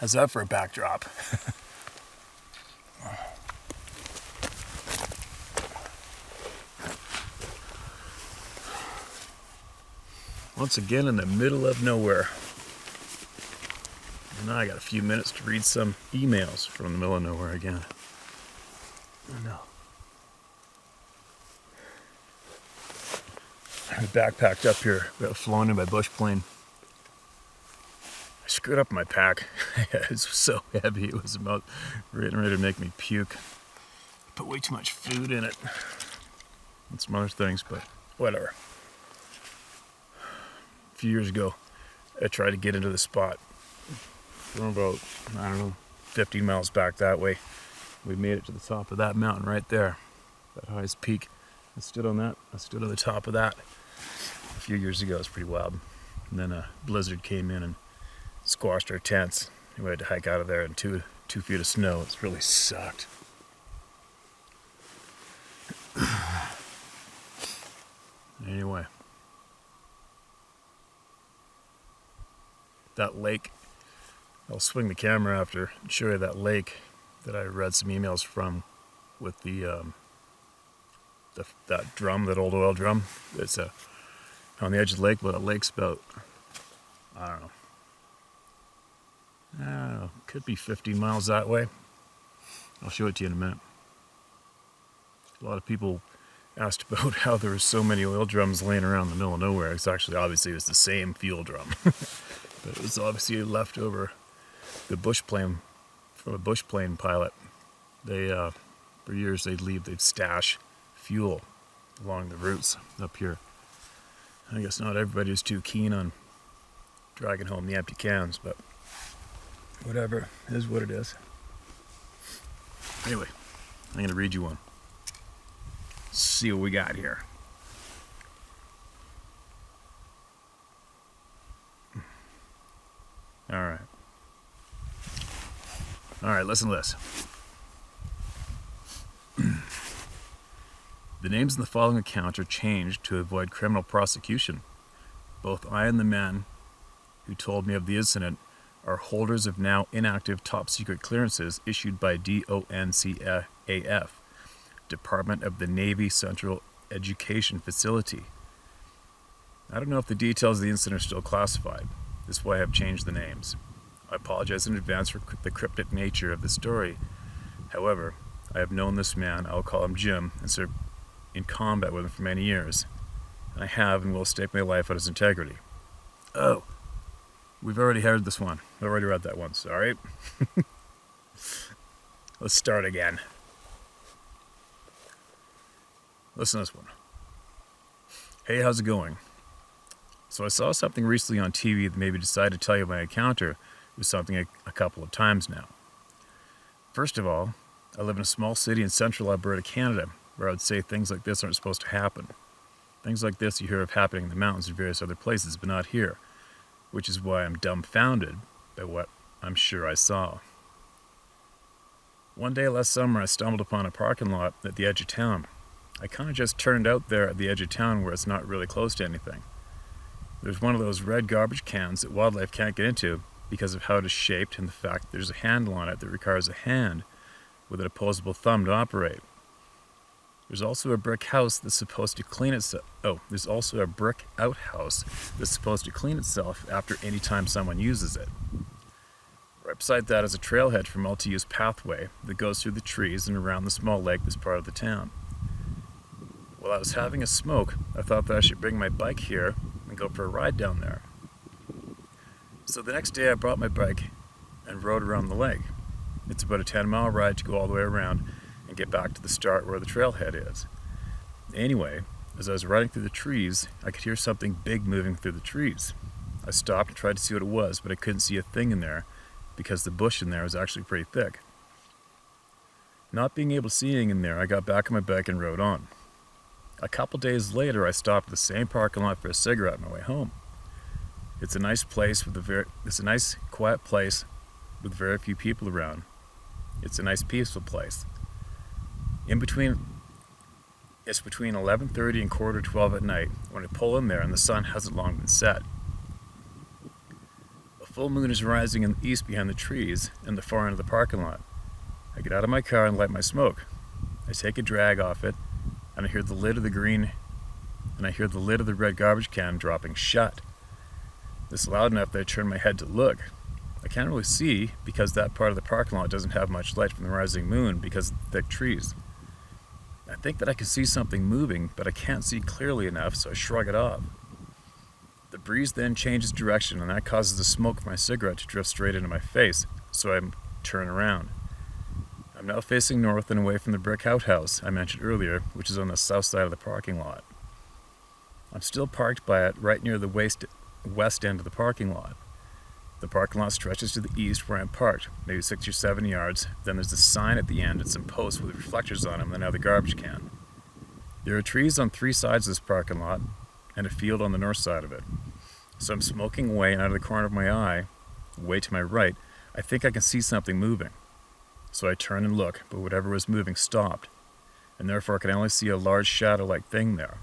How's that for a backdrop? Once again in the middle of nowhere. And now I got a few minutes to read some emails from the middle of nowhere again. Oh no. I backpacked up here, got flown in by bush plane. I screwed up my pack. It was so heavy, it was about ready to make me puke. Put way too much food in it. And some other things, but whatever. A few years ago, I tried to get into the spot. From about, 50 miles back that way. We made it to the top of that mountain right there. That highest peak. I stood on the top of that a few years ago. It was pretty wild. And then a blizzard came in and squashed our tents. We had to hike out of there in 2 feet of snow. It's really sucked. Anyway. That lake, I'll swing the camera after and show you that lake that I read some emails from with that drum, that old oil drum. It's on the edge of the lake, but the lake's about, I don't know, could be 15 miles that way. I'll show it to you in a minute. A lot of people asked about how there were so many oil drums laying around in the middle of nowhere. It's actually, obviously, it's the same fuel drum. But it was obviously left over the bush plane, from a bush plane pilot. They, for years, they'd stash fuel along the routes up here. I guess not everybody was too keen on dragging home the empty cans, but whatever, it is what it is. Anyway, I'm going to read you one. See what we got here. All right, listen to this. The names in the following account are changed to avoid criminal prosecution. Both I and the man who told me of the incident are holders of now inactive top-secret clearances issued by DONCAF, Department of the Navy Central Education Facility. I don't know if the details of the incident are still classified. This is why I have changed the names. I apologize in advance for the cryptic nature of the story. However, I have known this man, I'll call him Jim, and served in combat with him for many years. And I have and will stake my life on his integrity. Oh, we've already heard this one. I already read that one, sorry. Let's start again. Listen to this one. Hey, how's it going? So I saw something recently on TV that made me decide to tell you my encounter with something a couple of times now. First of all, I live in a small city in central Alberta, Canada, where I would say things like this aren't supposed to happen. Things like this you hear of happening in the mountains and various other places, but not here, which is why I'm dumbfounded by what I'm sure I saw. One day last summer, I stumbled upon a parking lot at the edge of town. I kind of just turned out there at the edge of town where it's not really close to anything. There's one of those red garbage cans that wildlife can't get into because of how it is shaped and the fact that there's a handle on it that requires a hand with an opposable thumb to operate. There's also a brick house that's supposed to clean itself. There's also a brick outhouse that's supposed to clean itself after any time someone uses it. Right beside that is a trailhead for multi-use pathway that goes through the trees and around the small lake that's part of the town. While I was having a smoke, I thought that I should bring my bike here and go for a ride down there. So the next day I brought my bike and rode around the lake. It's about a 10-mile ride to go all the way around and get back to the start where the trailhead is. Anyway, as I was riding through the trees, I could hear something big moving through the trees. I stopped and tried to see what it was, but I couldn't see a thing in there because the bush in there was actually pretty thick. Not being able to see anything in there, I got back on my bike and rode on. A couple days later, I stopped at the same parking lot for a cigarette on my way home. It's a nice place it's a nice, quiet place with very few people around. It's a nice, peaceful place. It's between 11:30 and 11:45 at night when I pull in there and the sun hasn't long been set. A full moon is rising in the east behind the trees in the far end of the parking lot. I get out of my car and light my smoke. I take a drag off it, and I hear the lid of the red garbage can dropping shut. It's loud enough that I turn my head to look. I can't really see because that part of the parking lot doesn't have much light from the rising moon because of the thick trees. I think that I can see something moving, but I can't see clearly enough, so I shrug it off. The breeze then changes direction, and that causes the smoke from my cigarette to drift straight into my face, so I turn around. I'm now facing north and away from the brick outhouse I mentioned earlier, which is on the south side of the parking lot. I'm still parked by it right near the west end of the parking lot. The parking lot stretches to the east where I'm parked, maybe 6 or 7 yards. Then there's a sign at the end and some posts with reflectors on them, and then another garbage can. There are trees on 3 sides of this parking lot and a field on the north side of it. So I'm smoking away, and out of the corner of my eye, way to my right, I think I can see something moving. So I turn and look, but whatever was moving stopped, and therefore I can only see a large shadow-like thing there.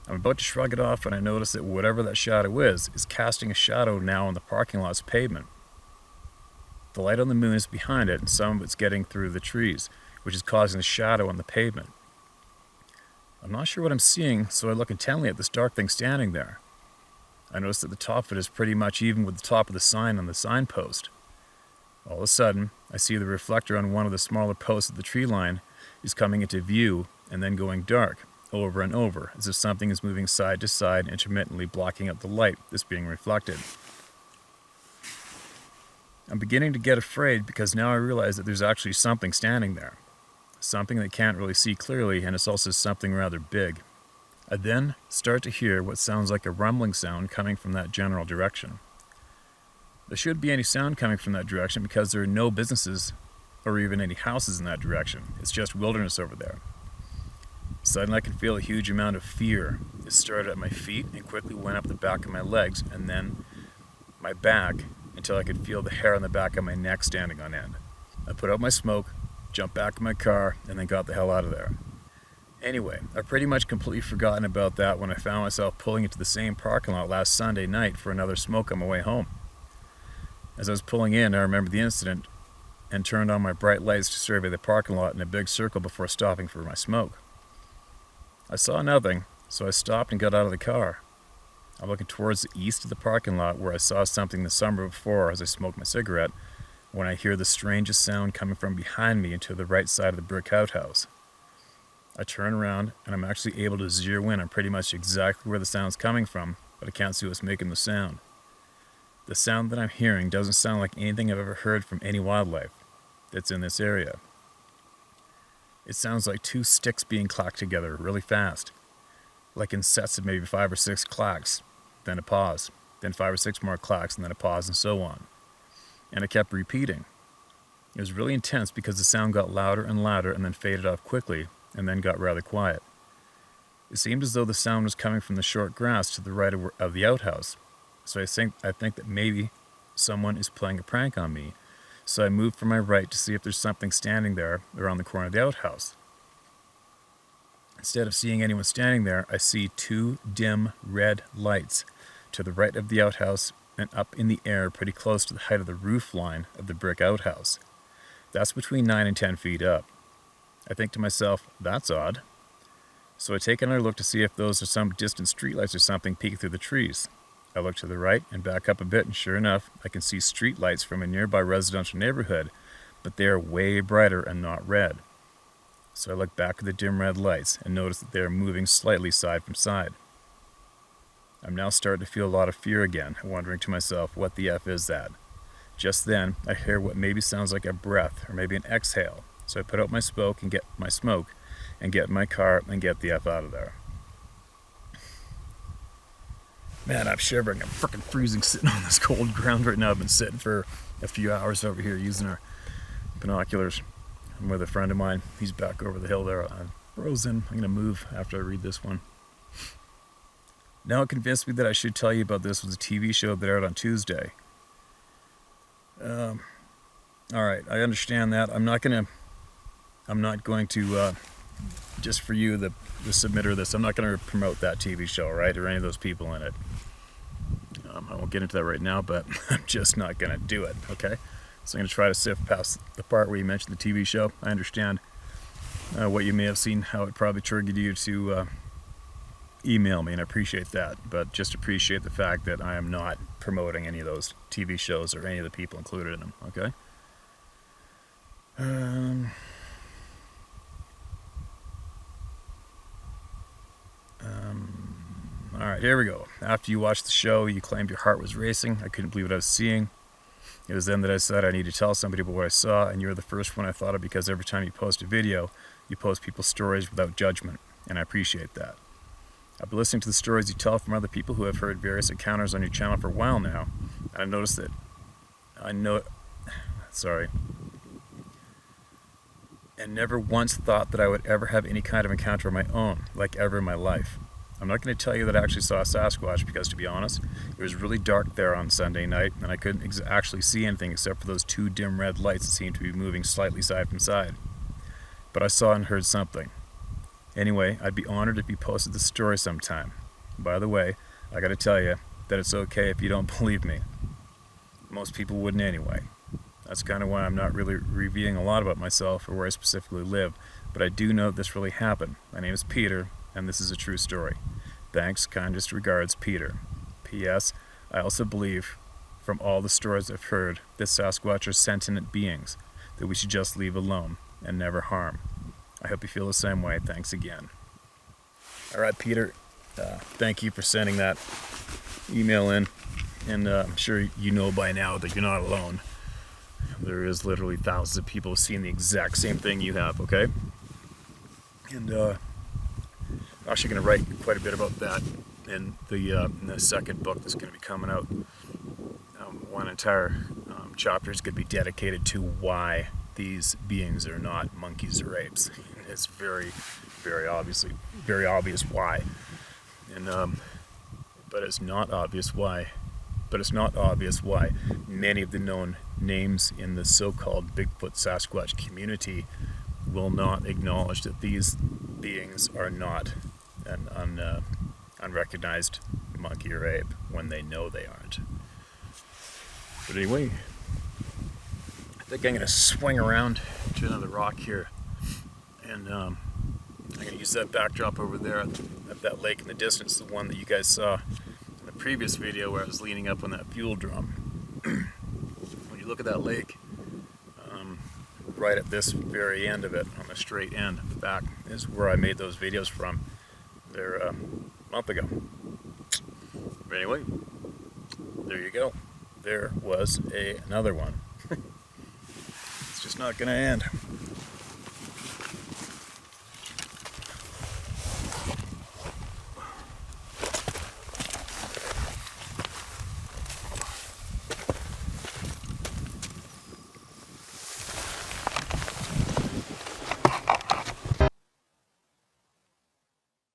I'm about to shrug it off when I notice that whatever that shadow is casting a shadow now on the parking lot's pavement. The light on the moon is behind it, and some of it's getting through the trees, which is causing a shadow on the pavement. I'm not sure what I'm seeing, so I look intently at this dark thing standing there. I notice that the top of it is pretty much even with the top of the sign on the signpost. All of a sudden, I see the reflector on one of the smaller posts at the tree line is coming into view and then going dark, over and over, as if something is moving side to side, intermittently blocking out the light that's being reflected. I'm beginning to get afraid because now I realize that there's actually something standing there. Something that can't really see clearly, and it's also something rather big. I then start to hear what sounds like a rumbling sound coming from that general direction. There shouldn't be any sound coming from that direction because there are no businesses or even any houses in that direction. It's just wilderness over there. Suddenly I can feel a huge amount of fear. It started at my feet and quickly went up the back of my legs and then my back until I could feel the hair on the back of my neck standing on end. I put out my smoke, jumped back in my car, and then got the hell out of there. Anyway, I pretty much completely forgotten about that when I found myself pulling into the same parking lot last Sunday night for another smoke on my way home. As I was pulling in, I remembered the incident and turned on my bright lights to survey the parking lot in a big circle before stopping for my smoke. I saw nothing, so I stopped and got out of the car. I'm looking towards the east of the parking lot where I saw something the summer before as I smoked my cigarette, when I hear the strangest sound coming from behind me and to the right side of the brick outhouse. I turn around and I'm actually able to zero in on pretty much exactly where the sound's coming from, but I can't see what's making the sound. The sound that I'm hearing doesn't sound like anything I've ever heard from any wildlife that's in this area. It sounds like 2 sticks being clacked together really fast, like in sets of maybe 5 or 6 clacks, then a pause, then 5 or 6 more clacks, and then a pause, and so on. And it kept repeating. It was really intense because the sound got louder and louder and then faded off quickly, and then got rather quiet. It seemed as though the sound was coming from the short grass to the right of the outhouse, so I think that maybe someone is playing a prank on me. So I moved from my right to see if there's something standing there around the corner of the outhouse. Instead of seeing anyone standing there, I see 2 dim red lights to the right of the outhouse and up in the air pretty close to the height of the roof line of the brick outhouse. That's between 9 and 10 feet up. I think to myself, that's odd. So I take another look to see if those are some distant streetlights or something peeking through the trees. I look to the right and back up a bit, and sure enough, I can see street lights from a nearby residential neighborhood, but they are way brighter and not red. So I look back at the dim red lights and notice that they are moving slightly side from side. I'm now starting to feel a lot of fear again, wondering to myself, what the F is that? Just then, I hear what maybe sounds like a breath or maybe an exhale, so I put out my smoke and get in my car and get the F out of there. Man, I'm shivering. I'm freaking freezing sitting on this cold ground right now. I've been sitting for a few hours over here using our binoculars. I'm with a friend of mine. He's back over the hill there. I'm frozen. I'm going to move after I read this one. Now it convinced me that I should tell you about this. Was a TV show that aired on Tuesday. All right, I understand that. I'm not going to, just for you, the submitter of this, I'm not going to promote that TV show, right, or any of those people in it. I won't get into that right now, but I'm just not going to do it, okay? So I'm going to try to sift past the part where you mentioned the TV show. I understand what you may have seen, how it probably triggered you to email me, and I appreciate that. But just appreciate the fact that I am not promoting any of those TV shows or any of the people included in them, okay? Alright, here we go. After you watched the show, you claimed your heart was racing. I couldn't believe what I was seeing. It was then that I said I need to tell somebody about what I saw, and you were the first one I thought of because every time you post a video, you post people's stories without judgment, and I appreciate that. I've been listening to the stories you tell from other people who have heard various encounters on your channel for a while now, and I've noticed that and never once thought that I would ever have any kind of encounter of my own, like ever in my life. I'm not going to tell you that I actually saw a Sasquatch because, to be honest, it was really dark there on Sunday night, and I couldn't actually see anything except for those two dim red lights that seemed to be moving slightly side from side. But I saw and heard something. Anyway, I'd be honored if you posted the story sometime. By the way, I gotta tell you that it's okay if you don't believe me. Most people wouldn't anyway. That's kind of why I'm not really revealing a lot about myself or where I specifically live, but I do know this really happened. My name is Peter, and this is a true story. Thanks, kindest regards, Peter. P.S. I also believe, from all the stories I've heard, that Sasquatch are sentient beings that we should just leave alone and never harm. I hope you feel the same way. Thanks again. All right, Peter, thank you for sending that email in, and I'm sure you know by now that you're not alone. There is literally thousands of people seeing the exact same thing you have, okay? And I'm actually going to write quite a bit about that in the second book that's going to be coming out. One entire chapter is going to be dedicated to why these beings are not monkeys or apes. It's very, very obvious why. And but it's not obvious why. But it's not obvious why many of the known names in the so-called Bigfoot Sasquatch community will not acknowledge that these beings are not an unrecognized monkey or ape when they know they aren't. But anyway, I think I'm going to swing around to another rock here, and I'm going to use that backdrop over there at that lake in the distance, the one that you guys saw in the previous video where I was leaning up on that fuel drum. When you look at that lake, right at this very end of it, on the straight end, the back, is where I made those videos from there a month ago. But anyway, there you go. There was another one. It's just not going to end.